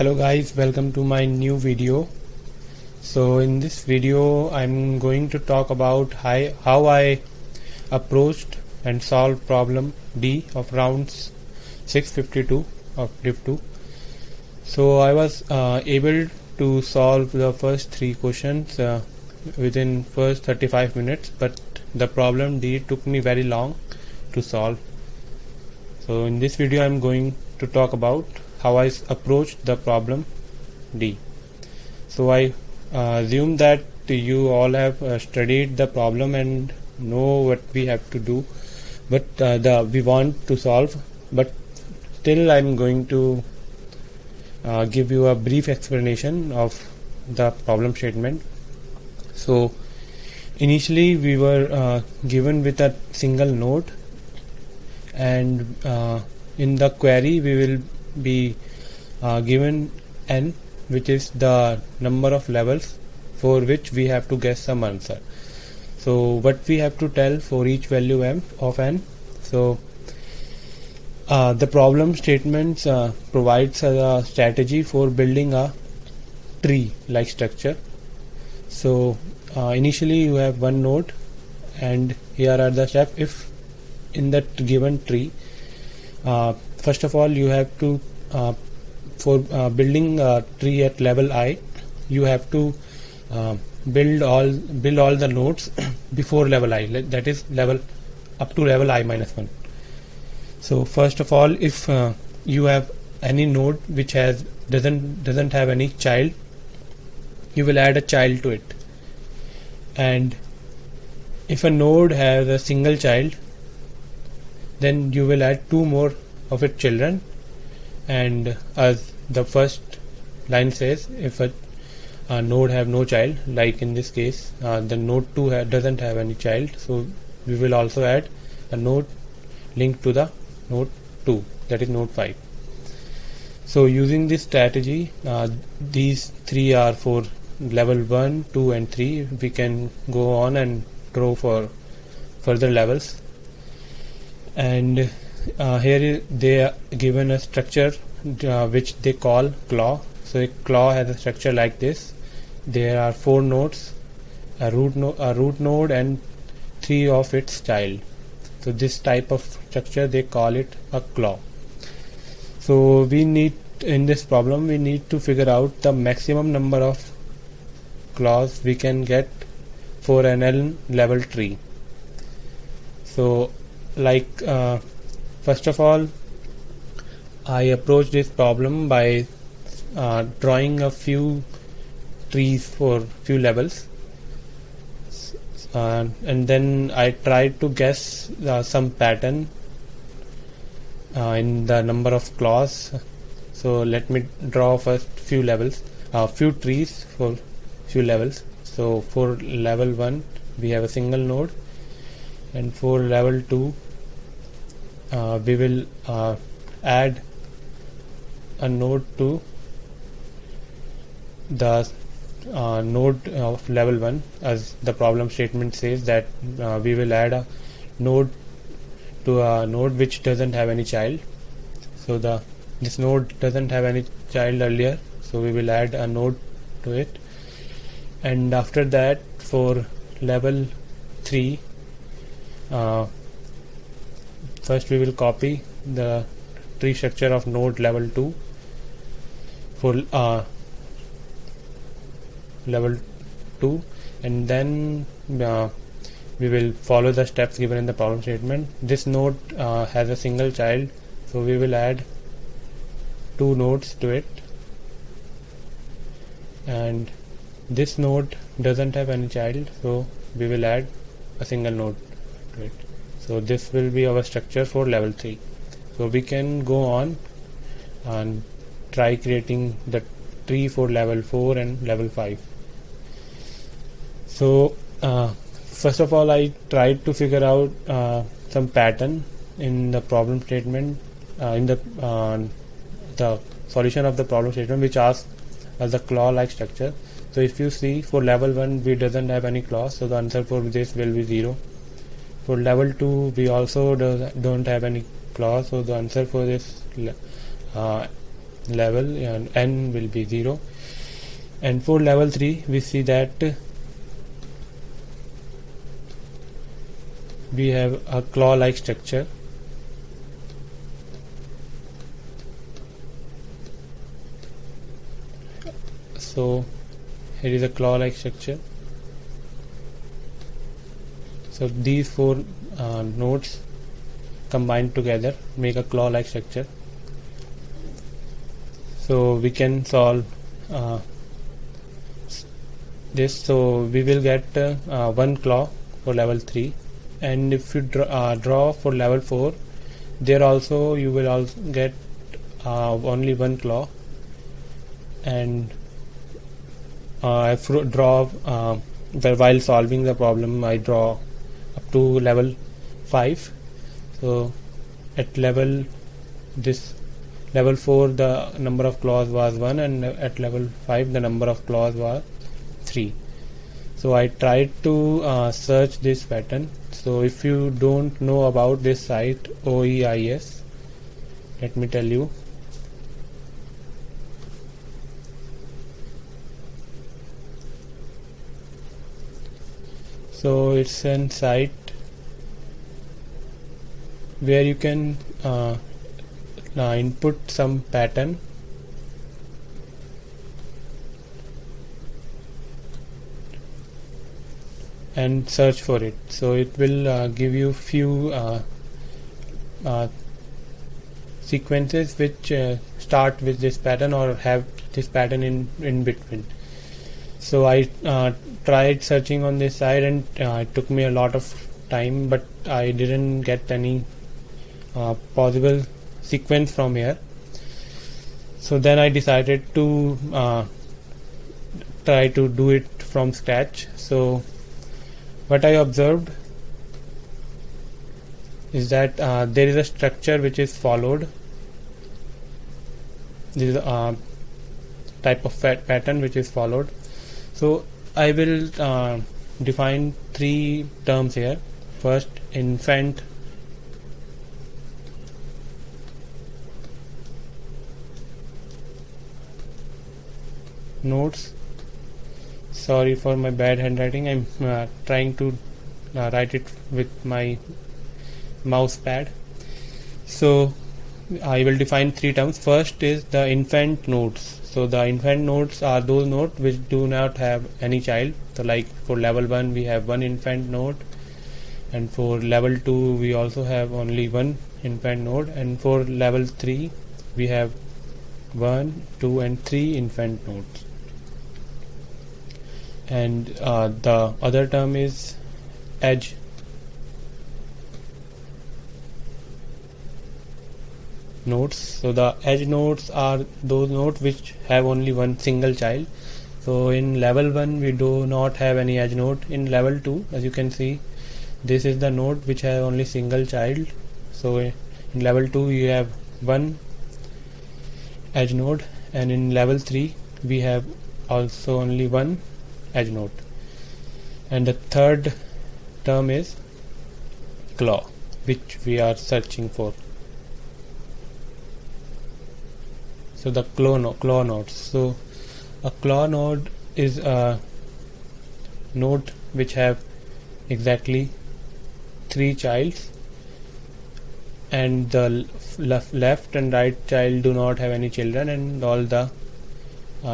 Hello guys, welcome to my new video. So in this video I'm going to talk about how I approached and solved problem D of rounds 652 of div 2. So I was able to solve the first 3 questions within first 35 minutes, but the problem D took me very long to solve. So in this video I'm going to talk about how I approached the problem D. So I assume that you all have studied the problem and know what we have to do, but we want to solve, but still I'm going to give you a brief explanation of the problem statement. So initially we were given with a single node, and in the query we will be given n, which is the number of levels for which we have to guess some answer. So what we have to tell for each value m of n. So the problem statements provides a strategy for building a tree like structure. So initially you have one node, and here are the steps. If in that given tree, first of all you have to for building a tree at level I, you have to build all the nodes before level I, that is level up to level I minus 1. So first of all, if you have any node which doesn't have any child, you will add a child to it. And if a node has a single child, then you will add 2 more of its children. And as the first line says, if a node have no child, like in this case the node 2 doesn't have any child, so we will also add a node linked to the node 2, that is node 5. So using this strategy, these 3 are for level 1, 2 and 3. We can go on and draw for further levels. And here they are given a structure which they call claw. So a claw has a structure like this. There are 4 nodes, a root node and 3 of its child. So this type of structure they call it a claw. So in this problem we need to figure out the maximum number of claws we can get for an n level tree. So like first of all, I approached this problem by drawing a few trees for few levels, and then I tried to guess some pattern in the number of claws. So let me draw first few trees for few levels. So for level 1 we have a single node, and for level 2 we will add a node to the node of level 1, as the problem statement says that we will add a node to a node which doesn't have any child. So this node doesn't have any child earlier, so we will add a node to it. And after that, for level 3, first we will copy the tree structure of node level 2 for level 2, and then we will follow the steps given in the problem statement. This node has a single child, so we will add 2 nodes to it, and this node doesn't have any child, so we will add a single node to it. So this will be our structure for level 3. So we can go on and try creating the tree for level 4 and level 5. So first of all, I tried to figure out some pattern in the problem statement, in the solution of the problem statement, which asks as a claw like structure. So if you see, for level 1 we doesn't have any claws, so the answer for this will be 0. For level 2 we also don't have any claws, so the answer for this level, and n will be 0. And for level 3 we see that we have a claw like structure. So here is a claw like structure. So these four nodes combined together make a claw like structure. So we can solve this. So we will get one claw for level 3, and if you draw for level 4, there also you will also get only one claw. And I draw while solving the problem, I draw up to level 5. So at level 4 the number of claws was 1, and at level 5 the number of claws was 3. So I tried to search this pattern. So if you don't know about this site OEIS, let me tell you. So it's a site where you can input some pattern and search for it. So it will give you few sequences which start with this pattern or have this pattern in between. So I tried searching on this site, and it took me a lot of time, but I didn't get any possible sequence from here. So then I decided to try to do it from scratch. So what I observed is that there is a structure which is followed. This is a type of pattern which is followed. So I will define 3 terms here. First, infant nodes. Sorry for my bad handwriting. I'm trying to write it with my mouse pad. So I will define 3 terms. First is the infant nodes. So the infant nodes are those nodes which do not have any child. So like for level 1 we have one infant node, and for level 2 we also have only one infant node, and for level 3 we have 1, 2 and 3 infant nodes. And the other term is edge nodes. So the edge nodes are those nodes which have only one single child. So in level 1 we do not have any edge node. In level 2, as you can see, this is the node which has only single child. So in level 2 you have one edge node, and in level 3 we have also only one edge node. And the third term is claw, which we are searching for. So the claw nodes. So a claw node is a node which have exactly 3 childs, and the left and right child do not have any children, and all the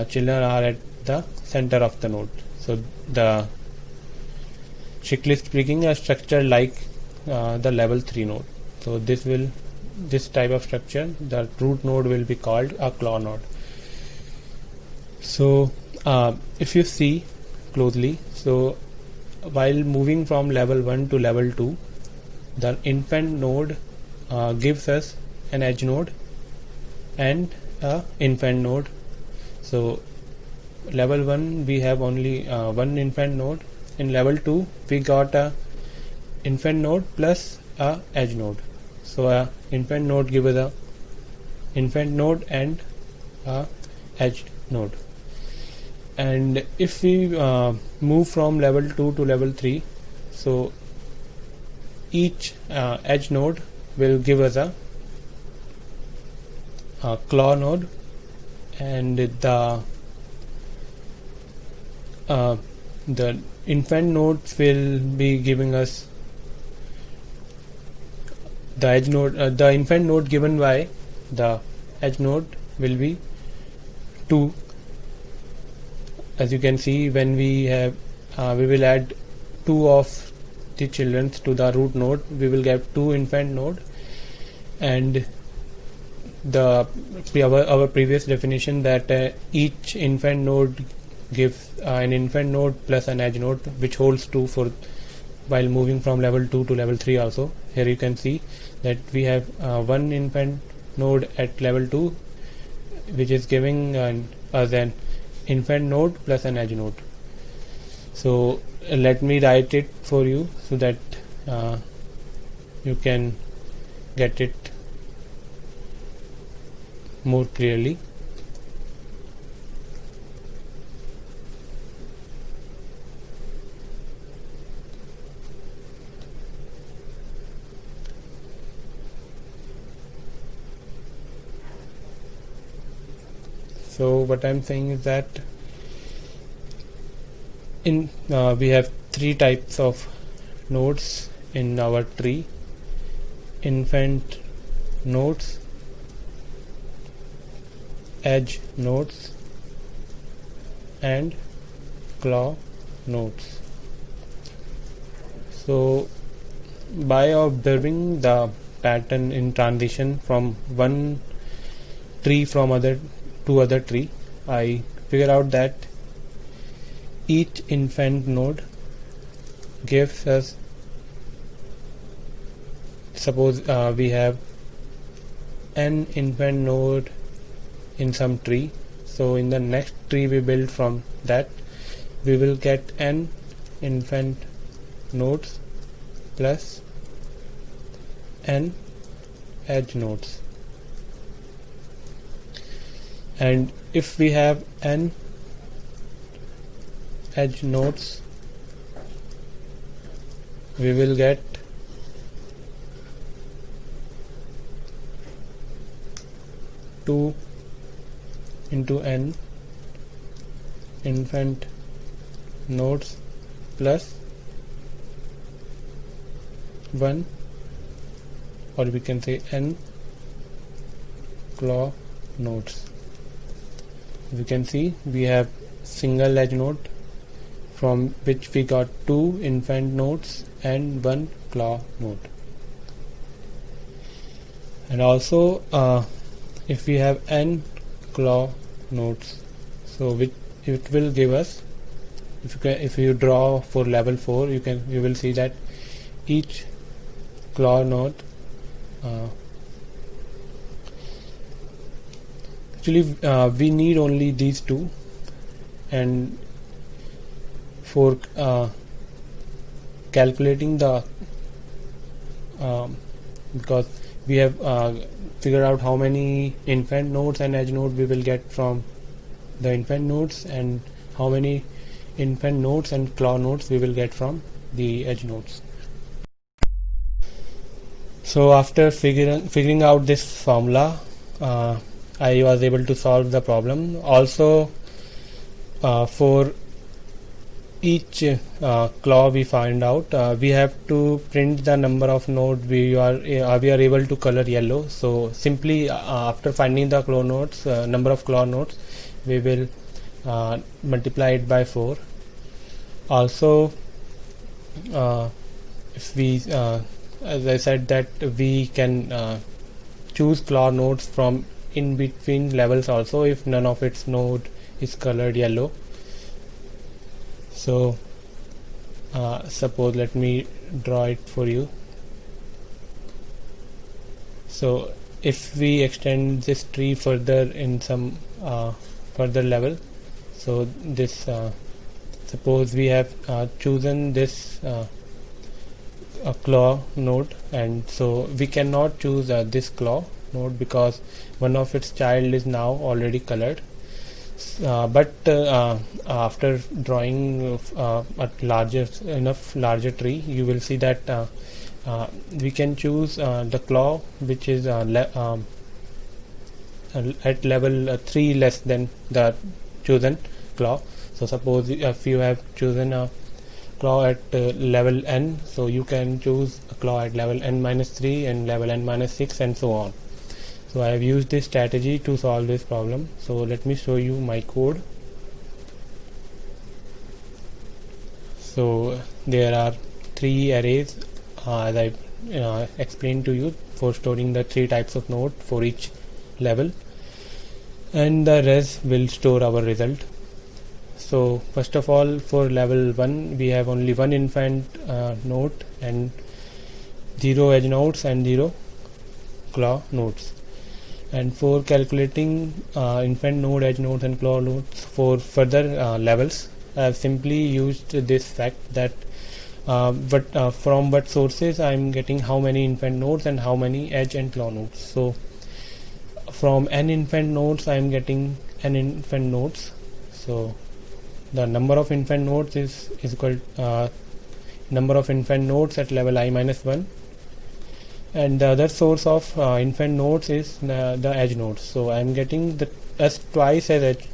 children are at the center of the node. So the strictly speaking a structure like the level 3 node. So this type of structure, the root node will be called a claw node. So if you see closely, so while moving from level 1 to level 2, the infant node gives us an edge node and a infant node. So level 1 we have only one infant node. In level 2 we got a infant node plus a edge node. So a infant node gives us a infant node and a edge node. And if we move from level 2 to level 3, so each edge node will give us a claw node, and the infant nodes will be giving us the edge node. The infant node given by the edge node will be 2. As you can see, when we have we will add 2 of the children to the root node, we will get 2 infant node. And our previous definition that each infant node gives an infant node plus an edge node, which holds 2 for while moving from level 2 to level 3 also. Here you can see that we have one infant node at level 2, which is giving us an infant node plus an edge node. So let me write it for you so that you can get it more clearly. So what I'm saying is that we have 3 types of nodes in our tree: infant nodes, edge nodes, and claw nodes. So by observing the pattern in transition from one tree to other tree, I figure out that each infant node gives us, suppose we have n infant node in some tree, so in the next tree we build from that, we will get n infant nodes plus n edge nodes. And if we have n edge nodes, we will get two into n infant nodes plus 1, or we can say n claw nodes. You can see we have single edge node from which we got 2 infant nodes and 1 claw node. And also if we have n claw nodes, so it will give us, if you draw for level 4, you will see that each claw node actually we need only these 2, and for calculating the because we have figured out how many infant nodes and edge nodes we will get from the infant nodes, and how many infant nodes and claw nodes we will get from the edge nodes. So after figuring out this formula, I was able to solve the problem. Also for each claw we find out, we have to print the number of nodes we are able to color yellow. So simply after finding the claw nodes, number of claw nodes, we will multiply it by 4. Also if we as I said that we can choose claw nodes from in between levels also if none of its node is colored yellow. So suppose, let me draw it for you. So if we extend this tree further in some further level, so this suppose we have chosen this a claw node, and so we cannot choose this claw node because one of its child is now already colored. But after drawing a larger tree, you will see that we can choose the claw which is at level 3 less than the chosen claw. So suppose if you have chosen a claw at level n, so you can choose a claw at level n minus 3 and level n minus 6 and so on. So I have used this strategy to solve this problem. So let me show you my code. So there are 3 arrays as I explained to you, for storing the 3 types of node for each level, and the res will store our result. So first of all, for level 1 we have only one infant node and 0 edge nodes and 0 claw nodes. And for calculating infant node, edge nodes and claw nodes for further levels, I have simply used this fact that from what sources I am getting how many infant nodes and how many edge and claw nodes. So from n infant nodes I am getting n infant nodes. So the number of infant nodes is equal number of infant nodes at level I minus 1, and the other source of infant nodes is the edge nodes. So I am getting the twice as edge,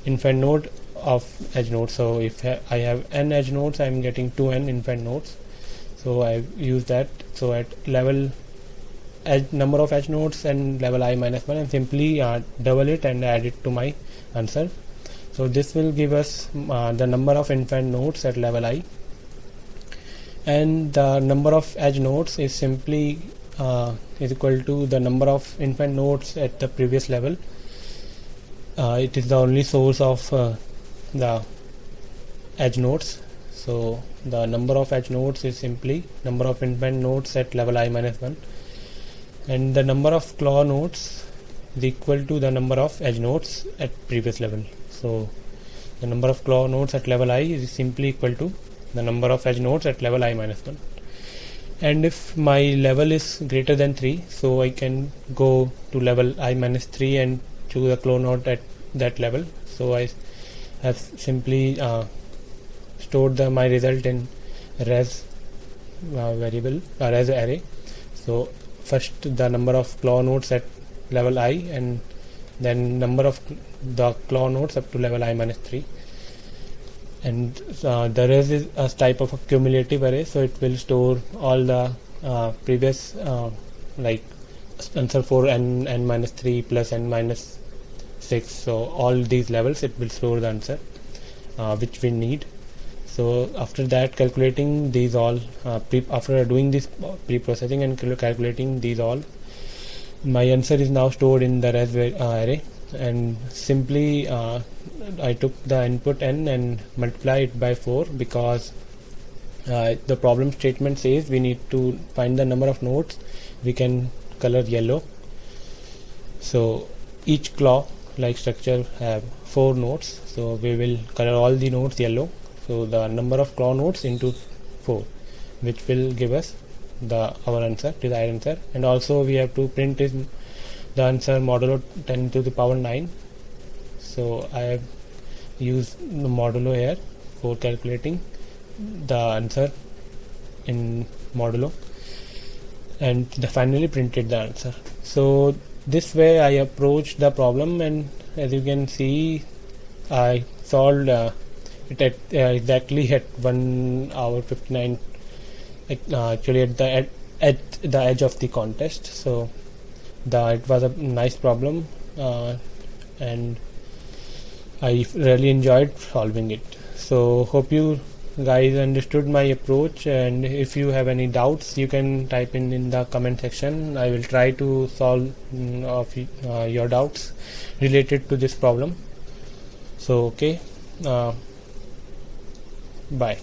infant node of edge nodes. So if I have n edge nodes, I am getting 2n infant nodes. So I use that. So at level number of edge nodes and level I minus 1, I simply double it and add it to my answer. So this will give us the number of infant nodes at level I, and the number of edge nodes is simply is equal to the number of infant nodes at the previous level. It is the only source of the edge nodes. So the number of edge nodes is simply number of infant nodes at level I minus 1, and the number of claw nodes is equal to the number of edge nodes at previous level. So the number of claw nodes at level I is simply equal to the number of edge nodes at level I minus 1. And if my level is greater than 3, so I can go to level I minus 3 and choose a claw node at that level. So I have simply stored my result in res variable res array. So first the number of claw nodes at level I, and then number of the claw nodes up to level I minus 3. And the res is a type of a cumulative array, so it will store all the previous like answer for n minus 3 plus n minus 6. So all these levels it will store the answer which we need. So after that, calculating these all after doing this pre-processing and calculating these all, my answer is now stored in the res array, and simply I took the input n and multiply it by 4, because the problem statement says we need to find the number of nodes we can color yellow. So each claw like structure have 4 nodes, so we will color all the nodes yellow. So the number of claw nodes into 4, which will give us our answer, desired answer. And also we have to print the answer modulo 10 to the power 9. So I have used the modulo here for calculating the answer in modulo, and finally printed the answer. So this way I approached the problem, and as you can see, I solved it at exactly at 1 hour 59, actually at the edge of the contest. So it was a nice problem, and I really enjoyed solving it. So hope you guys understood my approach, and if you have any doubts you can type in the comment section. I will try to solve your doubts related to this problem. So okay, bye.